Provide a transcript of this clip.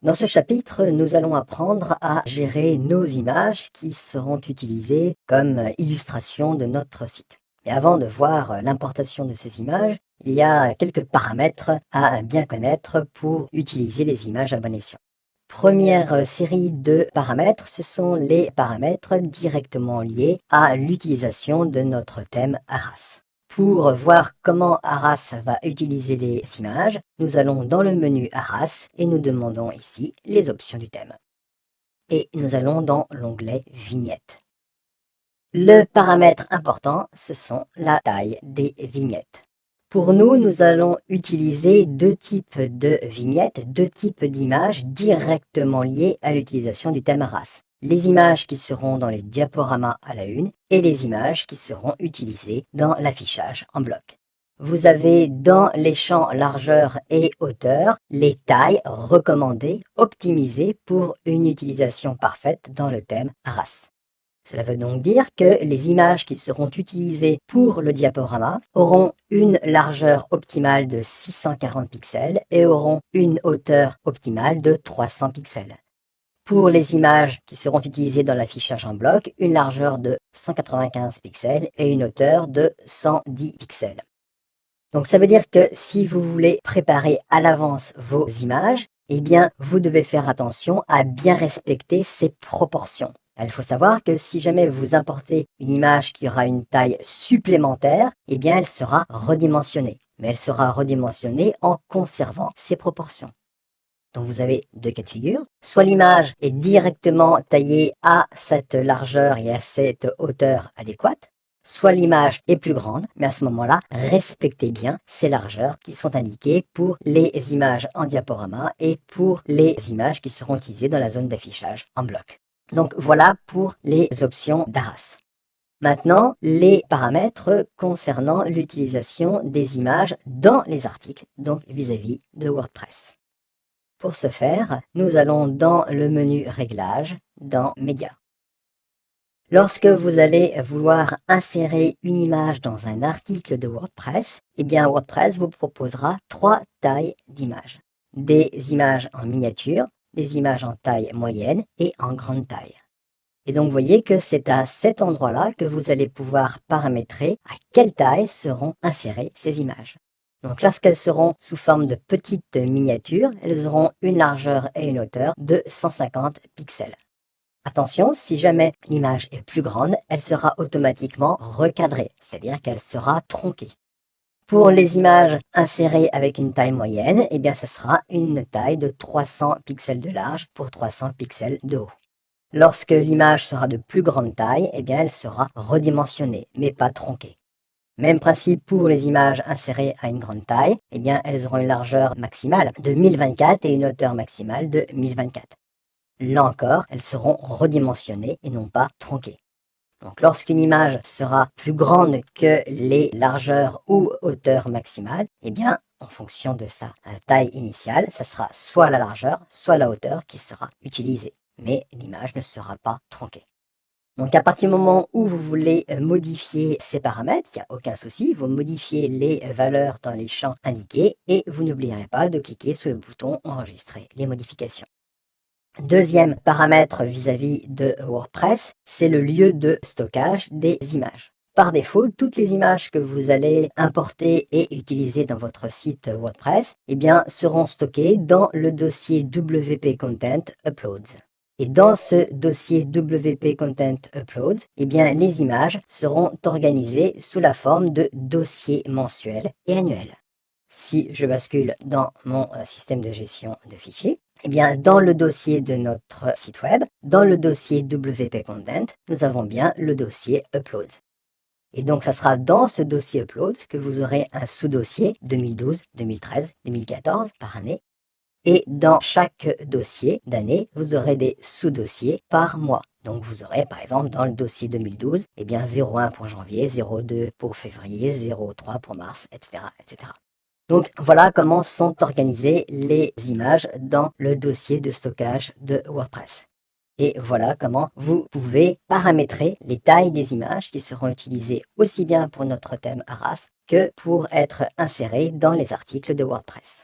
Dans ce chapitre, nous allons apprendre à gérer nos images qui seront utilisées comme illustration de notre site. Mais avant de voir l'importation de ces images, il y a quelques paramètres à bien connaître pour utiliser les images à bon escient. Première série de paramètres, ce sont les paramètres directement liés à l'utilisation de notre thème Arras. Pour voir comment Arras va utiliser les images, nous allons dans le menu Arras et nous demandons ici les options du thème. Et nous allons dans l'onglet Vignettes. Le paramètre important, ce sont la taille des vignettes. Pour nous allons utiliser deux types de vignettes, deux types d'images directement liées à l'utilisation du thème Arras. Les images qui seront dans les diaporamas à la une et les images qui seront utilisées dans l'affichage en bloc. Vous avez dans les champs largeur et hauteur les tailles recommandées, optimisées pour une utilisation parfaite dans le thème Arras. Cela veut donc dire que les images qui seront utilisées pour le diaporama auront une largeur optimale de 640 pixels et auront une hauteur optimale de 300 pixels. Pour les images qui seront utilisées dans l'affichage en bloc, une largeur de 195 pixels et une hauteur de 110 pixels. Donc ça veut dire que si vous voulez préparer à l'avance vos images, eh bien vous devez faire attention à bien respecter ces proportions. Il faut savoir que si jamais vous importez une image qui aura une taille supplémentaire, eh bien elle sera redimensionnée. Mais elle sera redimensionnée en conservant ses proportions. Donc vous avez deux cas de figure. Soit l'image est directement taillée à cette largeur et à cette hauteur adéquate, soit l'image est plus grande, mais à ce moment-là, respectez bien ces largeurs qui sont indiquées pour les images en diaporama et pour les images qui seront utilisées dans la zone d'affichage en bloc. Donc voilà pour les options d'Arras. Maintenant, les paramètres concernant l'utilisation des images dans les articles, donc vis-à-vis de WordPress. Pour ce faire, nous allons dans le menu Réglages, dans Médias. Lorsque vous allez vouloir insérer une image dans un article de WordPress, eh bien WordPress vous proposera trois tailles d'images. Des images en miniature, des images en taille moyenne et en grande taille. Et donc vous voyez que c'est à cet endroit-là que vous allez pouvoir paramétrer à quelle taille seront insérées ces images. Donc lorsqu'elles seront sous forme de petites miniatures, elles auront une largeur et une hauteur de 150 pixels. Attention, si jamais l'image est plus grande, elle sera automatiquement recadrée, c'est-à-dire qu'elle sera tronquée. Pour les images insérées avec une taille moyenne, eh bien ce sera une taille de 300 pixels de large pour 300 pixels de haut. Lorsque l'image sera de plus grande taille, eh bien elle sera redimensionnée, mais pas tronquée. Même principe pour les images insérées à une grande taille, eh bien elles auront une largeur maximale de 1024 et une hauteur maximale de 1024. Là encore, elles seront redimensionnées et non pas tronquées. Donc lorsqu'une image sera plus grande que les largeurs ou hauteurs maximales, eh bien en fonction de sa taille initiale, ça sera soit la largeur, soit la hauteur qui sera utilisée. Mais l'image ne sera pas tronquée. Donc à partir du moment où vous voulez modifier ces paramètres, il n'y a aucun souci, vous modifiez les valeurs dans les champs indiqués et vous n'oublierez pas de cliquer sur le bouton Enregistrer les modifications. Deuxième paramètre vis-à-vis de WordPress, c'est le lieu de stockage des images. Par défaut, toutes les images que vous allez importer et utiliser dans votre site WordPress eh bien, seront stockées dans le dossier WP Content Uploads. Et dans ce dossier WP Content Uploads, eh bien, les images seront organisées sous la forme de dossiers mensuels et annuels. Si je bascule dans mon système de gestion de fichiers, eh bien, dans le dossier de notre site web, dans le dossier WP Content, nous avons bien le dossier Uploads. Et donc, ça sera dans ce dossier Uploads que vous aurez un sous-dossier 2012, 2013, 2014 par année. Et dans chaque dossier d'année, vous aurez des sous-dossiers par mois. Donc vous aurez par exemple dans le dossier 2012, eh bien 01 pour janvier, 02 pour février, 03 pour mars, etc., etc. Donc voilà comment sont organisées les images dans le dossier de stockage de WordPress. Et voilà comment vous pouvez paramétrer les tailles des images qui seront utilisées aussi bien pour notre thème Arras que pour être insérées dans les articles de WordPress.